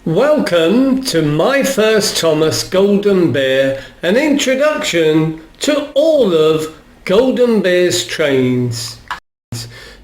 Welcome to My First Thomas Golden Bear, an introduction to all of Golden Bear's trains.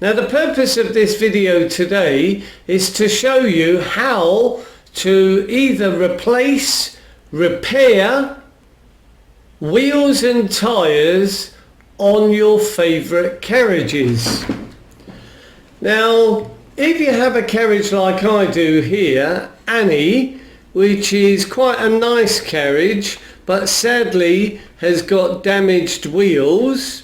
Now the purpose of this video today is to show you how to either replace, repair wheels and tyres on your favourite carriages. Now if you have a carriage like I do here, Annie, which is quite a nice carriage but sadly has got damaged wheels,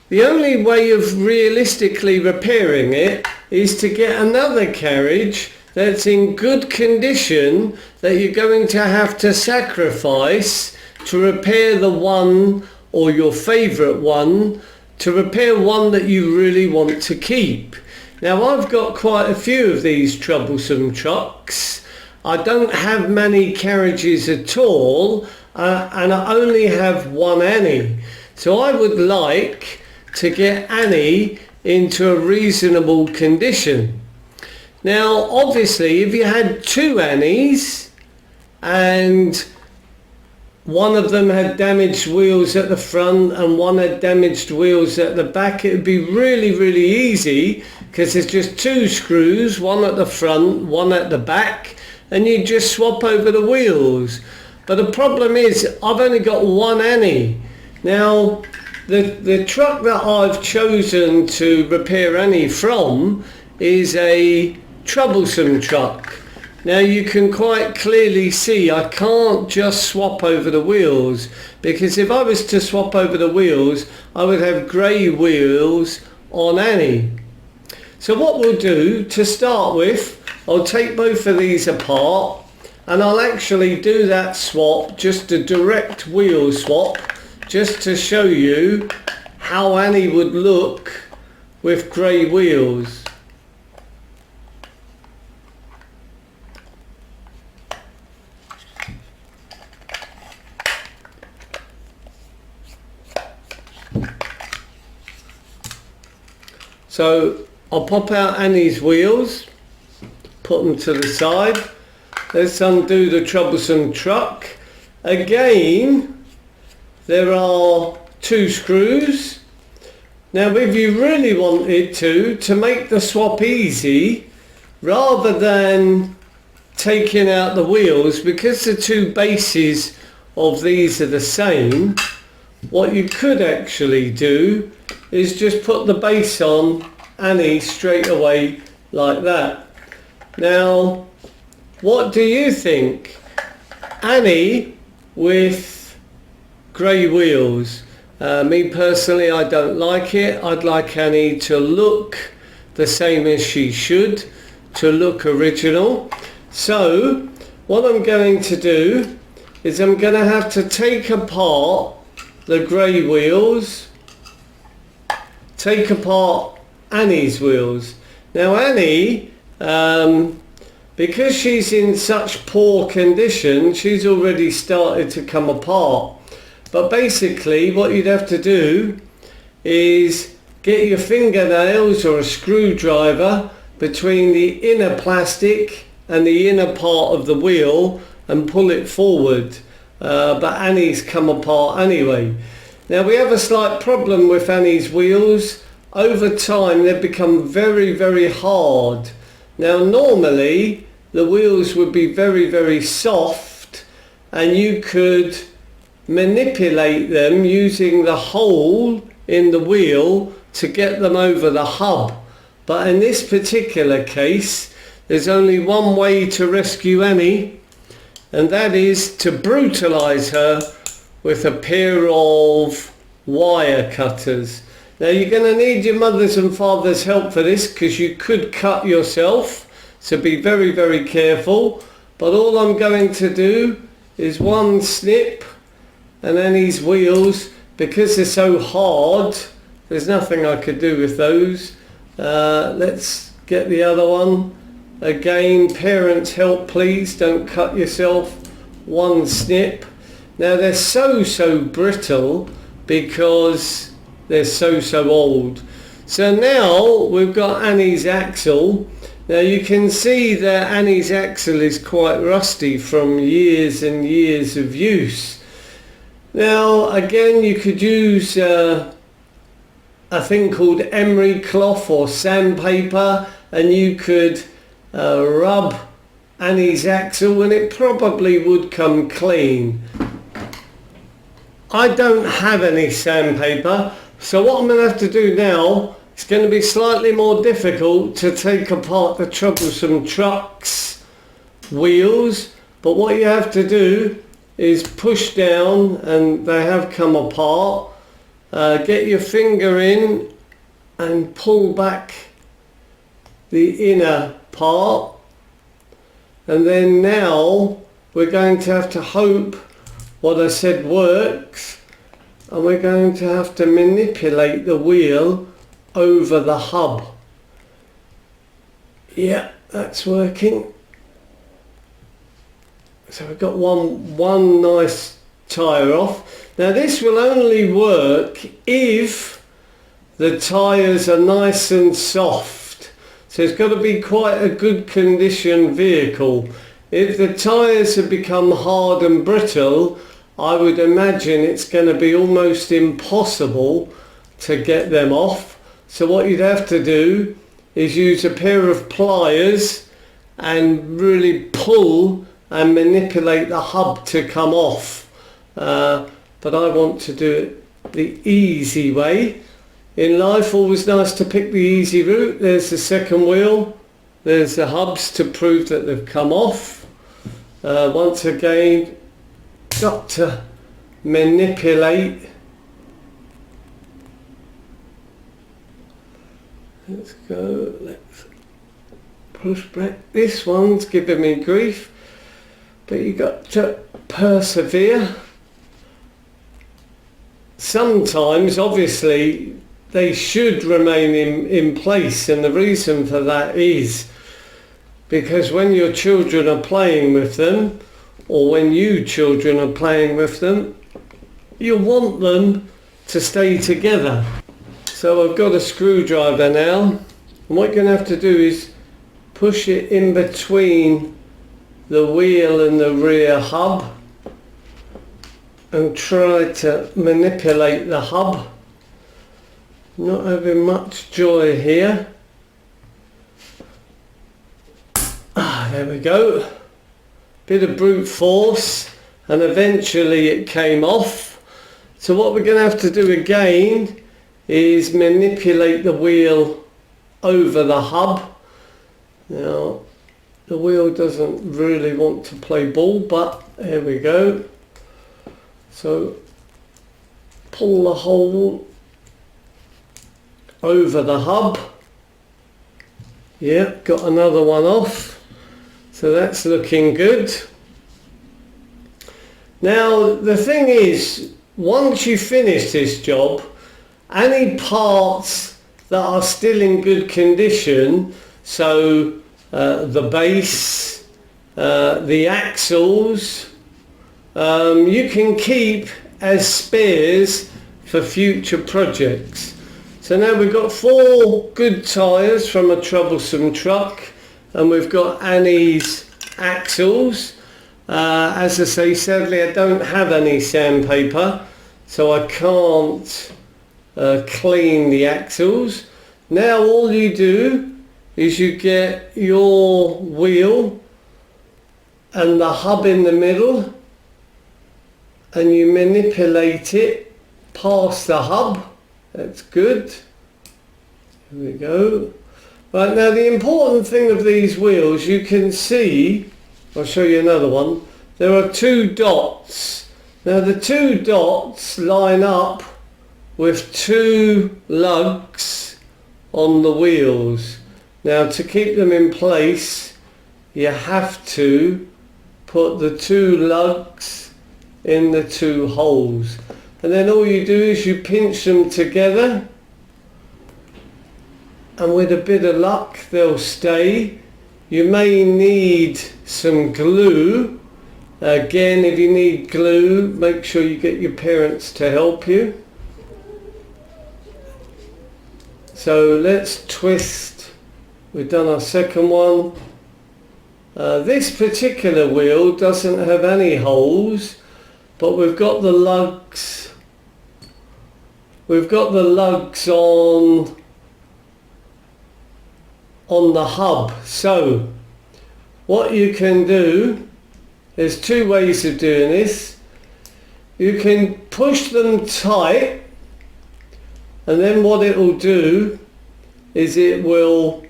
the only way of realistically repairing it is to get another carriage that's in good condition that you're going to have to sacrifice to repair the one, or your favourite one, to repair one that you really want to keep. Now I've got quite a few of these troublesome trucks. I don't have many carriages at all and I only have one Annie. So I would like to get Annie into a reasonable condition. Now obviously if you had two Annies and one of them had damaged wheels at the front and one had damaged wheels at the back, it would be really easy because there's just two screws, one at the front, one at the back, and you just swap over the wheels. But the problem is I've only got one Annie. Now the truck that I've chosen to repair Annie from is a troublesome truck. Now you can quite clearly see I can't just swap over the wheels, because if I was to swap over the wheels I would have grey wheels on Annie. So what we'll do to start with, I'll take both of these apart and I'll actually do that swap, just a direct wheel swap, just to show you how Annie would look with grey wheels. So I'll pop out Annie's wheels, put them to the side. Let's undo the troublesome truck. Again, there are two screws. Now if you really wanted to make the swap easy, rather than taking out the wheels, because the two bases of these are the same, what you could actually do is just put the base on Annie straight away like that. Now what do you think? Annie with grey wheels. Me personally, I don't like it. I'd like Annie to look the same as she should, to look original. So what I'm going to do is I'm going to have to take apart the grey wheels, take apart Annie's wheels. Now Annie, because she's in such poor condition, she's already started to come apart. But basically what you'd have to do is get your fingernails or a screwdriver between the inner plastic and the inner part of the wheel and pull it forward. But Annie's come apart anyway. Now we have a slight problem with Annie's wheels. Over time they've become very hard. Now normally the wheels would be very soft and you could manipulate them using the hole in the wheel to get them over the hub. But in this particular case there's only one way to rescue Annie, and that is to brutalise her with a pair of wire cutters. Now you're going to need your mother's and father's help for this, because you could cut yourself, so be very careful. But all I'm going to do is one snip, and then these wheels, because they're so hard, there's nothing I could do with those. Let's get the other one. Again, parents help please, don't cut yourself. One snip. Now they're so brittle because they're so old. So now we've got Annie's axle. Now you can see that Annie's axle is quite rusty from years and years of use. Now again, you could use a thing called emery cloth or sandpaper, and you could rub Annie's axle and it probably would come clean. I don't have any sandpaper, so what I'm going to have to do now, it's going to be slightly more difficult to take apart the troublesome truck's wheels, but what you have to do is push down, and they have come apart. Get your finger in and pull back the inner part, and then now we're going to have to hope what I said works, and we're going to have to manipulate the wheel over the hub. Yeah, that's working. So we've got one nice tyre off. Now this will only work if the tyres are nice and soft. So it's got to be quite a good condition vehicle. If the tyres have become hard and brittle, I would imagine it's going to be almost impossible to get them off. So what you'd have to do is use a pair of pliers and really pull and manipulate the hub to come off. But I want to do it the easy way. In life, always nice to pick the easy route. There's the second wheel. There's the hubs to prove that they've come off. Once again, got to manipulate. Let's go, let's push back. This one's giving me grief, but you got to persevere. Sometimes, obviously, they should remain in place, and the reason for that is because when your children are playing with them, or when you children are playing with them, you want them to stay together. So I've got a screwdriver now, and what you're going to have to do is push it in between the wheel and the rear hub and try to manipulate the hub. Not having much joy here. There we go. Bit of brute force, and eventually it came off. So what we're going to have to do again is manipulate the wheel over the hub. Now the wheel doesn't really want to play ball, but there we go. So pull the hole over the hub. Yeah, got another one off. So that's looking good. Now the thing is, once you finish this job, any parts that are still in good condition, so the base, the axles, you can keep as spares for future projects. So now we've got 4 good tyres from a troublesome truck, and we've got Annie's axles. As I say, sadly I don't have any sandpaper, so I can't clean the axles. Now all you do is you get your wheel and the hub in the middle, and you manipulate it past the hub. That's good. Here we go. Right, now the important thing of these wheels, you can see, I'll show you another one, there are 2 dots. Now the 2 dots line up with 2 lugs on the wheels. Now to keep them in place, you have to put the 2 lugs in the 2 holes, and then all you do is you pinch them together, and with a bit of luck they'll stay. You may need some glue. Again, if you need glue, make sure you get your parents to help you. So let's twist We've done our second one. This particular wheel doesn't have any holes, but we've got the lugs. We've got the lugs on the hub. So what you can do, there's two ways of doing this. You can push them tight, and then what it will do is it will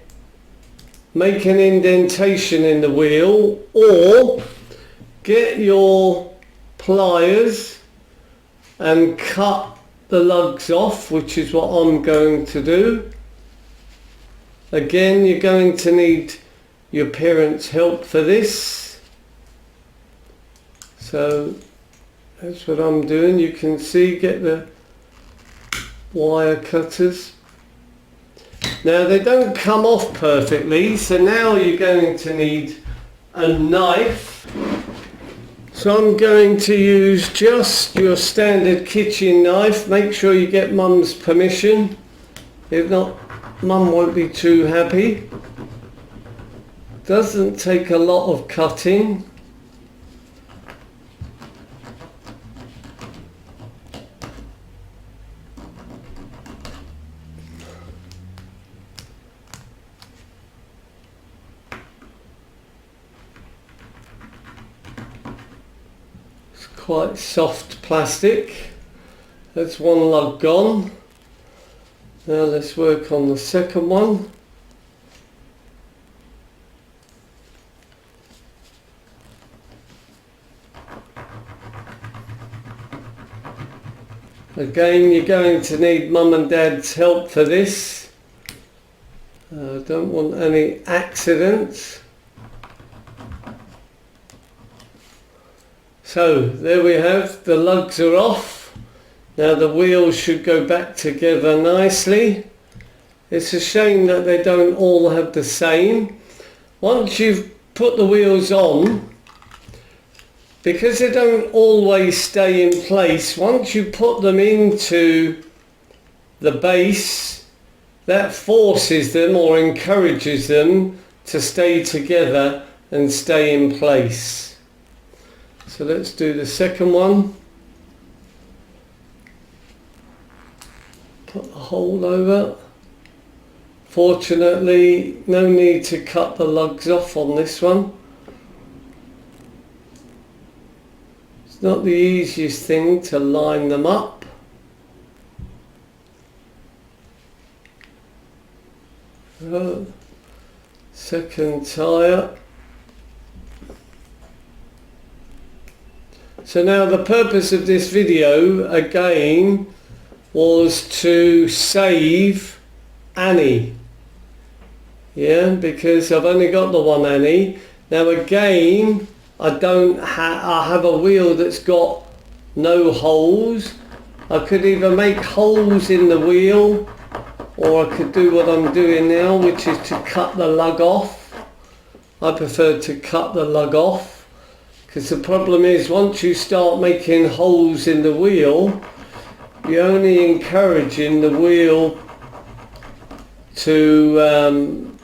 make an indentation in the wheel, or get your pliers and cut the lugs off, which is what I'm going to do. Again, you're going to need your parents' help for this. So that's what I'm doing. You can see, get the wire cutters. Now they don't come off perfectly, so now you're going to need a knife. So I'm going to use just your standard kitchen knife. Make sure you get Mum's permission. If not, Mum won't be too happy. Doesn't take a lot of cutting. Quite soft plastic. That's one lug gone. Now let's work on the second one. Again, you're going to need Mum and Dad's help for this. Don't want any accidents. So there we have, the lugs are off. Now the wheels should go back together nicely. It's a shame that they don't all have the same. Once you've put the wheels on, because they don't always stay in place, once you put them into the base, that forces them or encourages them to stay together and stay in place. So let's do the second one. Put the hole over. Fortunately, no need to cut the lugs off on this one. It's not the easiest thing to line them up. Second tyre. So now the purpose of this video again was to save Annie. Yeah, because I've only got the one Annie. Now again, I have a wheel that's got no holes. I could either make holes in the wheel, or I could do what I'm doing now, which is to cut the lug off. I prefer to cut the lug off. Because the problem is, once you start making holes in the wheel, you're only encouraging the wheel to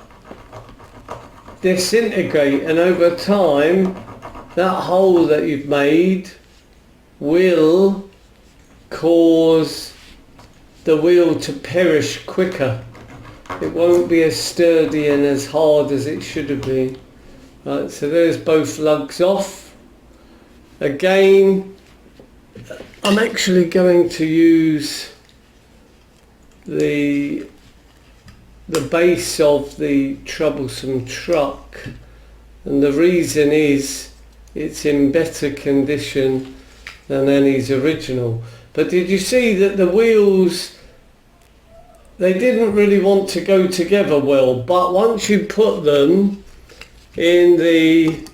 disintegrate, and over time that hole that you've made will cause the wheel to perish quicker. It won't be as sturdy and as hard as it should have been. Right, so there's both lugs off. Again, I'm actually going to use the base of the troublesome truck, and the reason is it's in better condition than Annie's original. But did you see that the wheels, they didn't really want to go together well, but once you put them in the,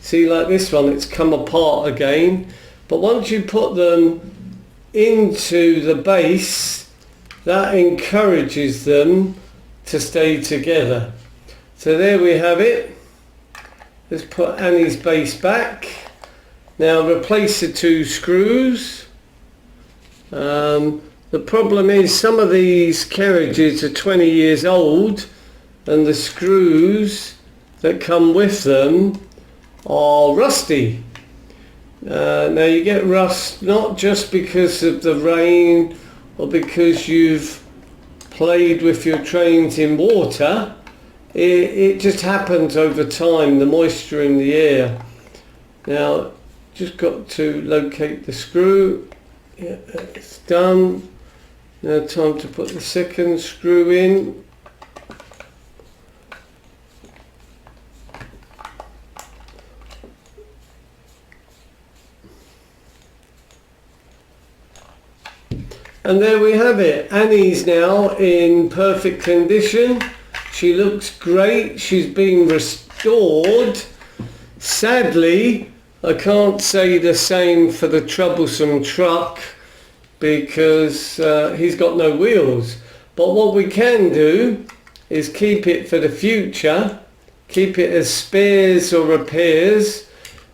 see, like this one, it's come apart again, but once you put them into the base, that encourages them to stay together. So there we have it. Let's put Annie's base back. Now replace the two screws. The problem is some of these carriages are 20 years old, and the screws that come with them are rusty. Now you get rust not just because of the rain or because you've played with your trains in water. It just happens over time, the moisture in the air. Now just got to locate the screw. Yeah, it's done. Now time to put the second screw in. And there we have it. Annie's now in perfect condition. She looks great. She's been restored. Sadly, I can't say the same for the troublesome truck because he's got no wheels. But what we can do is keep it for the future. Keep it as spares or repairs,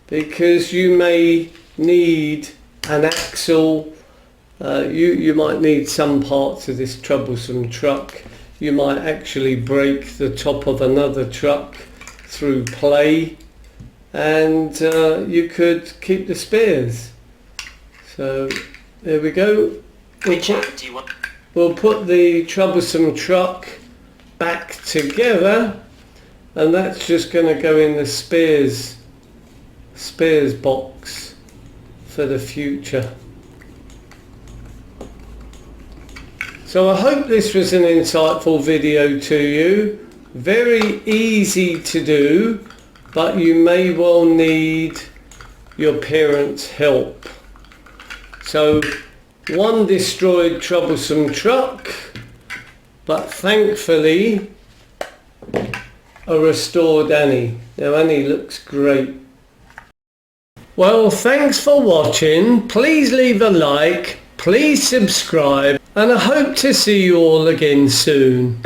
because you may need an axle. You might need some parts of this troublesome truck. You might actually break the top of another truck through play, and you could keep the spares. So there we go. We'll put the troublesome truck back together, and that's just going to go in the spares box for the future. So I hope this was an insightful video to you. Very easy to do, but you may well need your parents' help. So one destroyed troublesome truck, but thankfully a restored Annie. Now Annie looks great. Well, thanks for watching. Please leave a like, please subscribe, and I hope to see you all again soon.